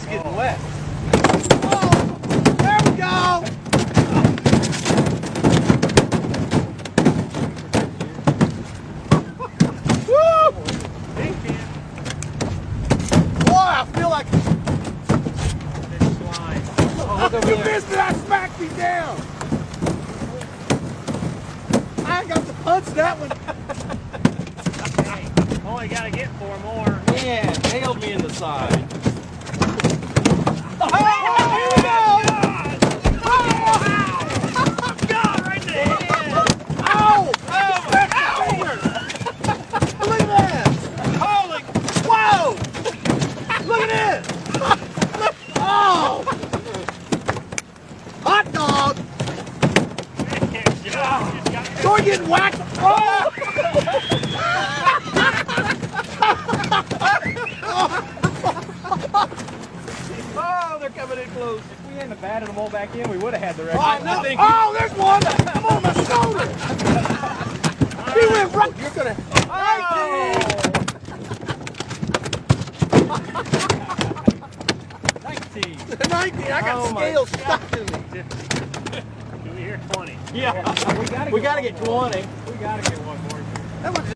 It's getting wet. Oh, there we go. Woo! Boy, I feel like you missed it. I smacked me down. I ain't got to punch that one. Hey, only got to get 4 more. Man, nailed me in the side. Hot dog! You're getting whacked! Oh! Oh, they're coming in close. If we hadn't have batted them all back in, we would have had the record. Oh, no. Oh, there's one! I'm on my shoulder! He went right. You're gonna. Oh! 19. 19. I got scales stuck to me. Do we hear 20? Yeah. We We gotta get 20. We got to get one more. That was